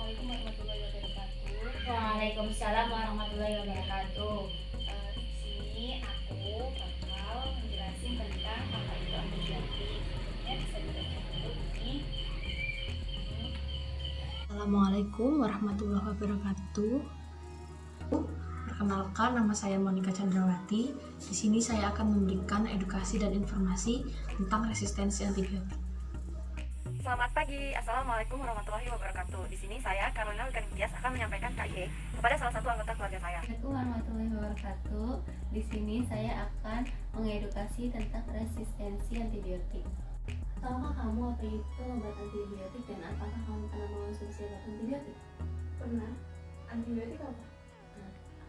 Assalamualaikum warahmatullahi wabarakatuh. Waalaikumsalam warahmatullahi wabarakatuh. Di sini aku bakal menjelasin tentang apa itu antibiotik. Sebelumnya bisa dibaca dulu ini. Assalamualaikum warahmatullahi wabarakatuh. Perkenalkan, nama saya Monika Chandrawati. Di sini saya akan memberikan edukasi dan informasi tentang resistensi antibiotik. Selamat pagi, Assalamualaikum warahmatullahi wabarakatuh. Di sini saya, Carolina Wikanitias, akan menyampaikan KIE kepada salah satu anggota keluarga saya. Assalamualaikum warahmatullahi wabarakatuh. Di sini saya akan mengedukasi tentang resistensi antibiotik. Tahukah kamu apa itu obat antibiotik dan apakah kamu pernah mengonsumsi obat antibiotik? Pernah. Antibiotik apa?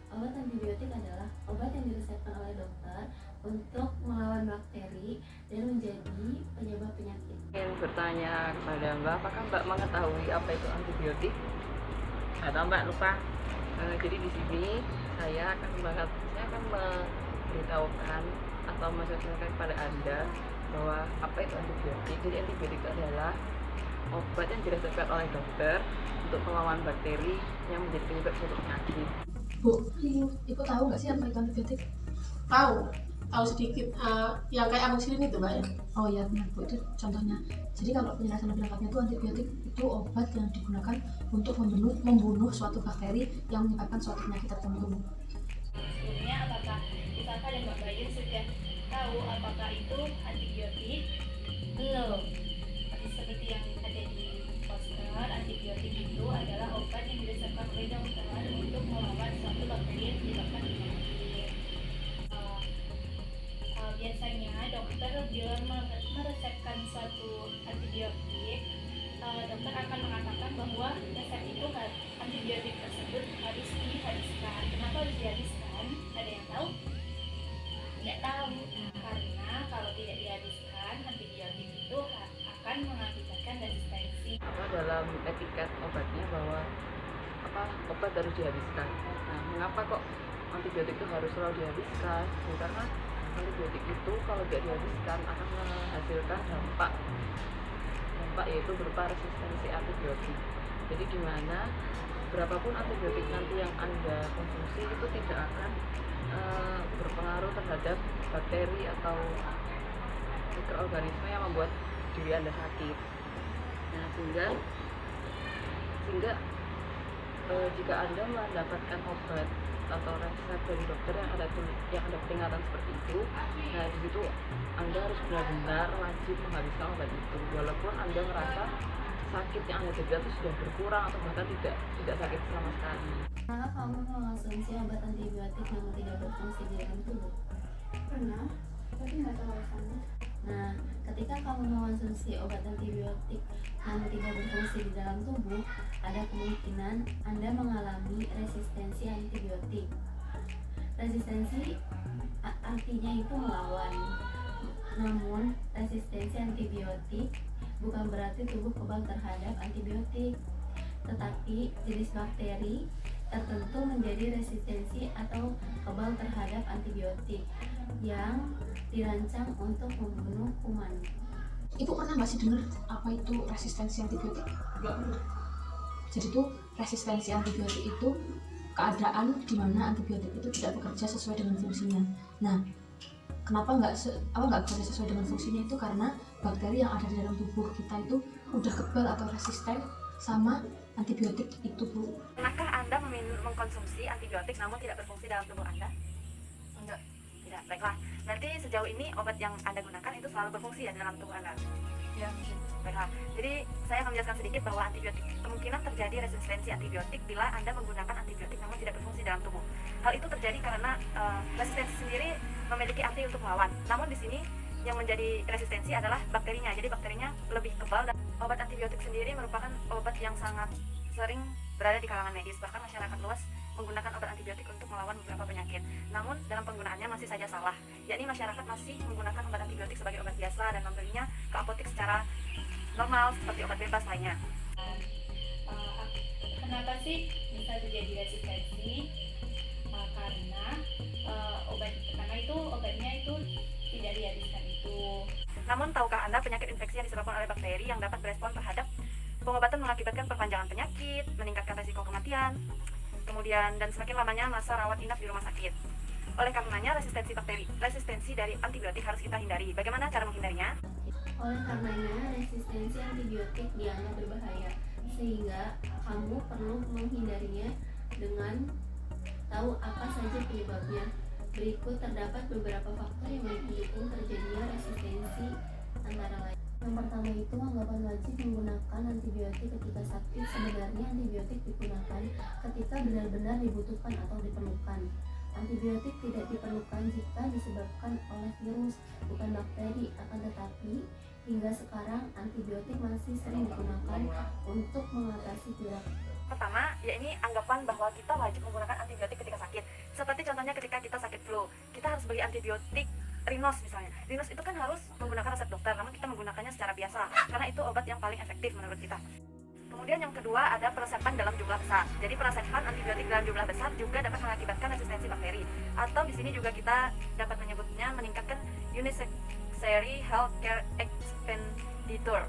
Obat antibiotik adalah obat yang diresepkan oleh dokter untuk melawan bakteri dan menjadi penyebab penyakit. Ingin bertanya kepada Mbak, apakah Mbak mengetahui apa itu antibiotik? Atau Mbak lupa? Jadi di sini saya akan memberitahukan atau menjelaskan kepada Anda bahwa apa itu antibiotik. Jadi antibiotik itu adalah obat yang diresepkan oleh dokter untuk melawan bakteri yang menjadi penyebab suatu penyakit. Bu, Ibu tahu nggak sih apa itu antibiotik? Tahu sedikit. Yang kayak amoxicillin itu, Mbak ya? Oh iya benar Bu, itu contohnya. Jadi kalau penjelasan lebih lengkapnya itu antibiotik itu obat yang digunakan untuk membunuh suatu bakteri yang menyebabkan suatu penyakit tertentu. Sebelumnya apakah Ifaka dan Mbak Bayu sudah tahu apakah itu antibiotik? Belum. Seperti yang ada di poster, antibiotik itu adalah obat yang diresepkan oleh dokter untuk melawan suatu bakteri yang menyebabkan penyakit. Biasanya dokter bila meresepkan suatu antibiotik, dokter akan mengatakan bahwa resep itu antibiotik tersebut harus dihabiskan. Kenapa harus dihabiskan? Ada yang tahu? Tidak tahu. Karena kalau tidak dihabiskan, antibiotik itu akan mengakibatkan resistensi. Dalam etiket obatnya bahwa obat harus dihabiskan. Nah, mengapa kok antibiotik itu harus selalu dihabiskan? Karena antibiotik itu kalau tidak dihabiskan akan menghasilkan dampak yaitu berupa resistensi antibiotik. Jadi di mana berapapun antibiotik nanti yang Anda konsumsi itu tidak akan berpengaruh terhadap bakteri atau mikroorganisme yang membuat diri Anda sakit. Nah, sehingga jika Anda mendapatkan obat atau resep dari dokter yang ada peringatan seperti itu, nah di situ Anda harus benar-benar wajib menghabiskan obat itu, walaupun Anda merasa sakit yang Anda derita itu sudah berkurang atau bahkan tidak sakit sama sekali. Apakah kamu mengonsumsi obat antibiotik namun tidak berfungsi di dalam tubuh? Pernah. Tapi nggak tahu alasannya. Nah, ketika kamu mengonsumsi obat antibiotik namun tidak berfungsi di dalam tubuh, ada kemungkinan Anda mengalami resistensi antibiotik. Resistensi artinya itu melawan. Namun, resistensi antibiotik bukan berarti tubuh kebal terhadap antibiotik, tetapi jenis bakteri tertentu menjadi resistensi atau kebal terhadap antibiotik yang dirancang untuk membunuh kuman. Ibu pernah nggak sih dengar apa itu resistensi antibiotik? Nggak pernah. Jadi itu resistensi antibiotik itu keadaan di mana antibiotik itu tidak bekerja sesuai dengan fungsinya. Nah, kenapa nggak bekerja sesuai dengan fungsinya itu karena bakteri yang ada di dalam tubuh kita itu udah kebal atau resisten sama antibiotik itu, Bu. Pernahkah Anda mengkonsumsi antibiotik namun tidak berfungsi dalam tubuh Anda? Enggak. Tidak. Baiklah. Berarti sejauh ini obat yang Anda gunakan itu selalu berfungsi ya dalam tubuh Anda? Ya, baiklah. Jadi saya akan menjelaskan sedikit bahwa antibiotik kemungkinan terjadi resistensi antibiotik bila Anda menggunakan antibiotik namun tidak berfungsi dalam tubuh. Hal itu terjadi karena resistensi sendiri memiliki arti untuk melawan. Namun di sini yang menjadi resistensi adalah bakterinya. Jadi bakterinya lebih kebal, dan obat antibiotik sendiri merupakan obat yang sangat sering berada di kalangan medis. Bahkan masyarakat luas menggunakan obat antibiotik untuk melawan beberapa penyakit. Namun dalam penggunaannya masih saja salah, yakni masyarakat masih menggunakan obat antibiotik sebagai obat biasa dan membelinya ke apotek secara normal seperti obat bebas lainnya. Kenapa sih bisa terjadi resistensi? Karena itu obatnya itu tidak dihabiskan itu. Namun tahukah Anda penyakit infeksi yang disebabkan oleh bakteri yang dapat berespon terhadap Pengobatan mengakibatkan perpanjangan penyakit, meningkatkan risiko kematian, kemudian dan semakin lamanya masa rawat inap di rumah sakit. Oleh karenanya resistensi dari antibiotik harus kita hindari. Bagaimana cara menghindarinya? Oleh karenanya, resistensi antibiotik dianggap berbahaya, sehingga kamu perlu menghindarinya dengan tahu apa saja penyebabnya. Berikut terdapat beberapa faktor yang mendukung terjadinya resistensi antara lain. Yang pertama itu anggapan wajib menggunakan antibiotik ketika sakit. Sebenarnya antibiotik digunakan ketika benar-benar dibutuhkan atau diperlukan. Antibiotik tidak diperlukan jika disebabkan oleh virus, bukan bakteri. Akan tetapi, hingga sekarang antibiotik masih sering digunakan untuk mengatasi pilek. Pertama, yakni anggapan bahwa kita wajib menggunakan antibiotik ketika sakit. Seperti contohnya ketika kita sakit flu, kita harus beli antibiotik Rinos misalnya. Rinos itu kan harus menggunakan resep dokter, namun kita menggunakannya secara biasa karena itu obat yang paling efektif menurut kita. Kemudian yang kedua ada peresepan dalam jumlah besar. Jadi peresepan antibiotik dalam jumlah besar juga dapat mengakibatkan resistensi bakteri. Atau di sini juga kita dapat menyebutnya meningkatkan unnecessary healthcare expenditure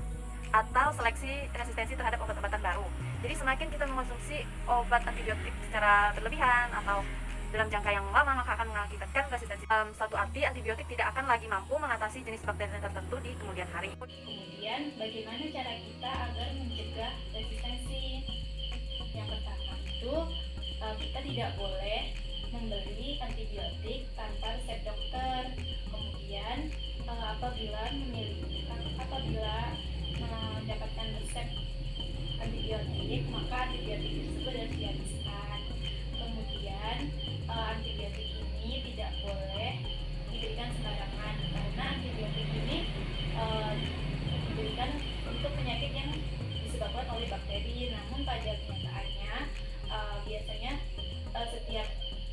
atau seleksi resistensi terhadap obat-obatan baru. Jadi semakin kita mengonsumsi obat antibiotik secara berlebihan atau dalam jangka yang lama, maka akan mengakibatkan resistensi. Suatu arti antibiotik tidak akan lagi mampu mengatasi jenis bakteri tertentu di kemudian hari. Kemudian bagaimana cara kita agar mencegah resistensi? Yang pertama itu kita tidak boleh membeli antibiotik tanpa resep dokter. Kemudian apabila mendapatkan resep antibiotik, maka antibiotik tersebut harus dihabiskan. Kemudian antibiotik ini tidak boleh diberikan sembarangan karena antibiotik ini diberikan untuk penyakit yang disebabkan oleh bakteri. Namun pada kenyataannya biasanya setiap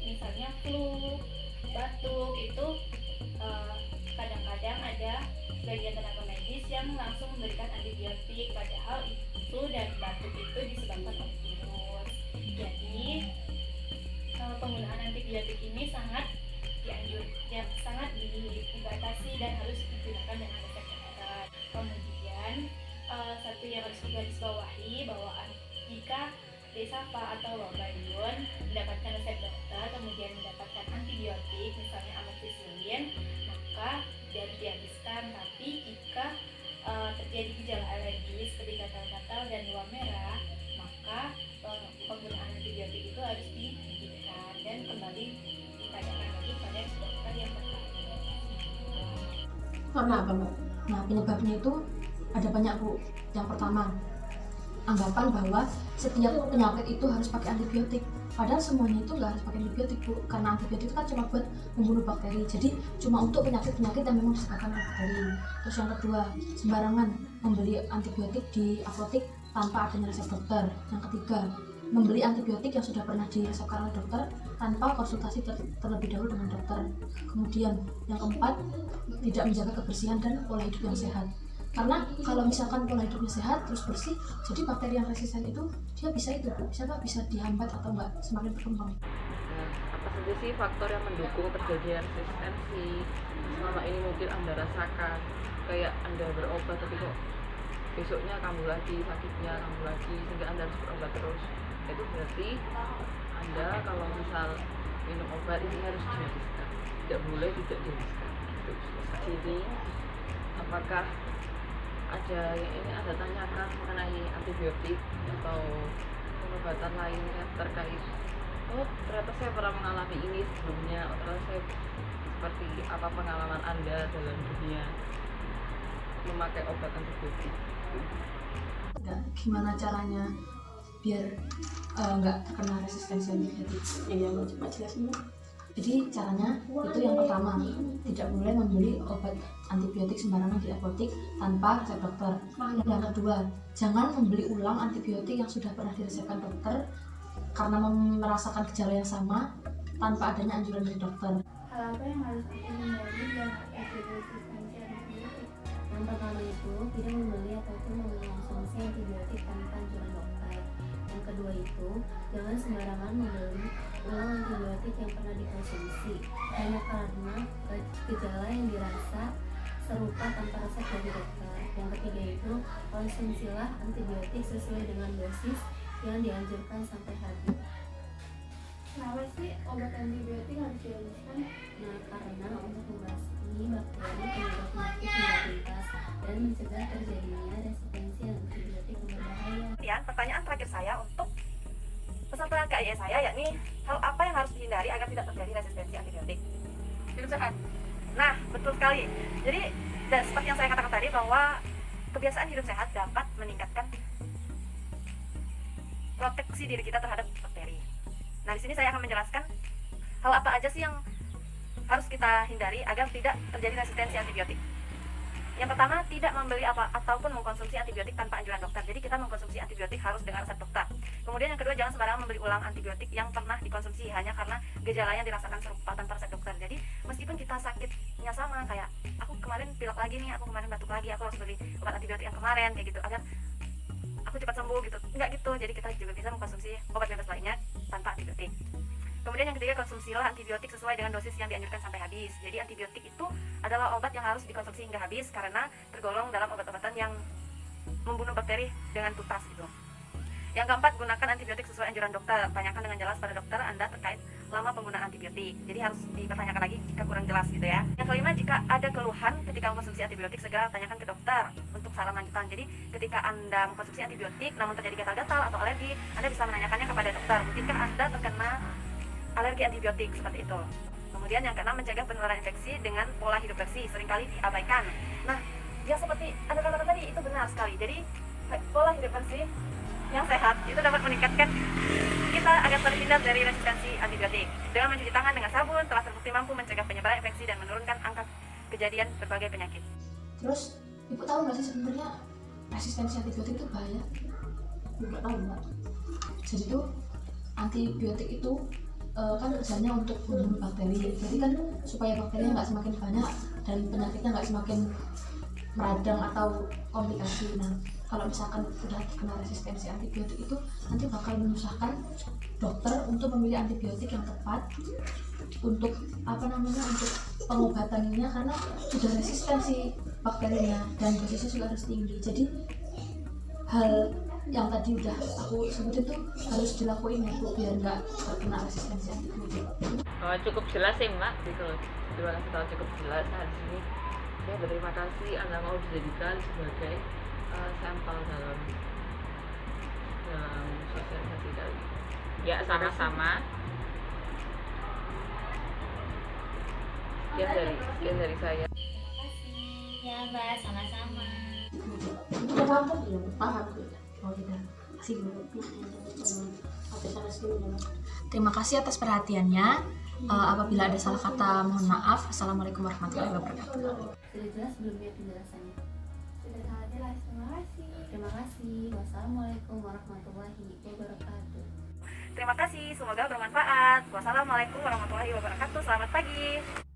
misalnya flu, batuk itu kadang-kadang ada sebagian tenaga medis yang langsung memberikan antibiotik, padahal flu dan batuk itu disebabkan oleh virus. Jadi penggunaan antibiotik ini sangat dibatasi dan harus digunakan dengan resep dokter. Kemudian satu yang harus digarisbawahi bahwa jika Desapa atau Lobayun mendapatkan resep dokter kemudian mendapatkan antibiotik misalnya amoxicillin, maka tidak dihabiskan. Tapi jika terjadi gejala alergi seperti gatal-gatal dan demam merah, maka penggunaan antibiotik itu harus dihentikan dan kembali ditanyakan lagi pada dokter yang terkait. Karena apa, Mbak? Nah, penyebabnya itu ada banyak, Bu. Yang pertama, anggapan bahwa setiap penyakit itu harus pakai antibiotik. Padahal semuanya itu nggak harus pakai antibiotik, Bu. Karena antibiotik itu kan cuma buat membunuh bakteri. Jadi cuma untuk penyakit-penyakit yang memang disebabkan oleh bakteri. Terus yang kedua, sembarangan membeli antibiotik di apotek tanpa adanya resep dokter. Yang ketiga, membeli antibiotik yang sudah pernah diresepkan oleh dokter tanpa konsultasi terlebih dahulu dengan dokter. Kemudian yang keempat, tidak menjaga kebersihan dan pola hidup yang sehat. Karena kalau misalkan pola hidupnya sehat terus bersih, jadi bakteri yang resisten itu dia bisa dihambat atau enggak semakin berkembang. Apa saja sih faktor yang mendukung terjadinya resistensi? Selama ini mungkin Anda rasakan kayak Anda berobat tapi kok besoknya kambuh lagi, sakitnya kambuh lagi sehingga Anda harus berobat terus. Itu berarti Anda kalau misal minum obat ini harus dihabiskan, tidak boleh tidak dihabiskan. Jadi apakah ada yang ini Anda tanyakan mengenai antibiotik atau pengobatan lainnya terkait ternyata saya pernah mengalami ini sebelumnya, ternyata saya seperti apa pengalaman Anda dalam dunia memakai obat antibiotik? Ya, gimana caranya biar nggak terkena resistensi antibiotik? Ya, coba jelasin, Mbak. Jadi caranya itu yang pertama, tidak boleh membeli obat antibiotik sembarangan di apotek tanpa resep dokter. Yang kedua, jangan membeli ulang antibiotik yang sudah pernah diresepkan dokter karena merasakan gejala yang sama tanpa adanya anjuran dari dokter. Hal apa yang harus kita hindari dan terjadi resistensi antibiotik? Yang pertama itu tidak membeli ataupun mengonsumsi antibiotik tanpa anjuran dokter. Yang kedua itu jangan sembarangan membeli ulang antibiotik yang pernah dikonsumsi hanya karena gejala yang dirasa serupa tanpa resep dari dokter. Yang ketiga itu konsumsilah antibiotik sesuai dengan dosis yang dianjurkan sampai habis. Kenapa sih obat antibiotik harus dihabiskan? Nah, karena untuk membasmi bakteri penyebab penyakit hingga tuntas dan mencegah terjadinya resistensi antibiotik yang berbahaya. Kemudian pertanyaan terakhir saya untuk peserta KIE saya, yakni hal apa yang harus dihindari agar tidak terjadi resistensi antibiotik? Hidup sehat. Nah, betul sekali. Jadi, dan seperti yang saya katakan tadi bahwa kebiasaan hidup sehat dapat meningkatkan proteksi diri kita terhadap bakteri. Nah, di sini saya akan menjelaskan hal apa aja sih yang harus kita hindari agar tidak terjadi resistensi antibiotik. Yang pertama, tidak membeli ataupun mengkonsumsi antibiotik tanpa anjuran dokter. Jadi kita mengkonsumsi antibiotik harus dengan resep dokter. Kemudian yang kedua, jangan sembarangan membeli ulang antibiotik yang pernah dikonsumsi hanya karena gejala yang dirasakan serupa tanpa resep dokter. Jadi meskipun kita sakitnya sama, kayak aku kemarin pilek lagi nih, aku kemarin batuk lagi, aku harus beli obat antibiotik yang kemarin, kayak gitu, agar aku cepat sembuh gitu. Enggak gitu. Jadi kita juga bisa mengkonsumsi obat bebas lainnya tanpa antibiotik. Kemudian yang ketiga, konsumsilah antibiotik sesuai dengan dosis yang dianjurkan sampai habis. Jadi antibiotik itu adalah obat yang harus dikonsumsi hingga habis karena tergolong dalam obat-obatan yang membunuh bakteri dengan tuntas gitu. Yang keempat, gunakan antibiotik sesuai anjuran dokter. Tanyakan dengan jelas pada dokter Anda terkait lama penggunaan antibiotik. Jadi harus dipertanyakan lagi jika kurang jelas gitu ya. Yang kelima, jika ada keluhan ketika mengkonsumsi antibiotik, segera tanyakan ke dokter untuk saran lanjutan. Jadi ketika Anda mengkonsumsi antibiotik namun terjadi gatal-gatal atau alergi, Anda bisa menanyakannya kepada dokter. Mungkinkah Anda terkena alergi antibiotik seperti itu. Kemudian yang keenam, mencegah penularan infeksi dengan pola hidup bersih, seringkali diabaikan. Nah, yang seperti Anda katakan tadi itu benar sekali. Jadi pola hidup bersih yang sehat itu dapat meningkatkan kita agar terhindar dari resistensi antibiotik. Dengan mencuci tangan dengan sabun telah terbukti mampu mencegah penyebaran infeksi dan menurunkan angka kejadian berbagai penyakit. Terus ibu tahu nggak sih sebenarnya resistensi antibiotik itu bahaya? Nggak tahu mbak. Jadi tuh antibiotik itu kan kerjanya untuk membunuh bakteri. Jadi kan supaya bakterinya nggak semakin banyak dan penyakitnya nggak semakin meradang atau komplikasi. Nah, kalau misalkan sudah terkena resistensi antibiotik itu nanti bakal menyusahkan dokter untuk memilih antibiotik yang tepat untuk untuk pengobatannya karena sudah resistensi bakterinya dan dosisnya juga harus tinggi. Jadi hal yang tadi udah aku sebutin tuh harus dilakuin ya Bu, biar nggak terkena resistensi antibiotik. Cukup jelas sih Mbak, gitu. Terima kasih tahu cukup jelas. Nah, di sini saya berterima kasih Anda mau dijadikan sebagai sampel dalam sosialisasi kali. Ya, sama-sama. Sekian dari saya. Ya Mbak, sama-sama. Udah paham kan? Belum paham. Oh tidak. Kasih dulu. Terima kasih atas perhatiannya. Apabila ada salah kata, mohon maaf. Assalamualaikum warahmatullahi wabarakatuh. Sudah jelas belum ya penjelasannya? Sudah sangat jelas. Terima kasih. Terima kasih. Wassalamualaikum warahmatullahi wabarakatuh. Terima kasih, semoga bermanfaat. Wassalamualaikum warahmatullahi wabarakatuh. Selamat pagi.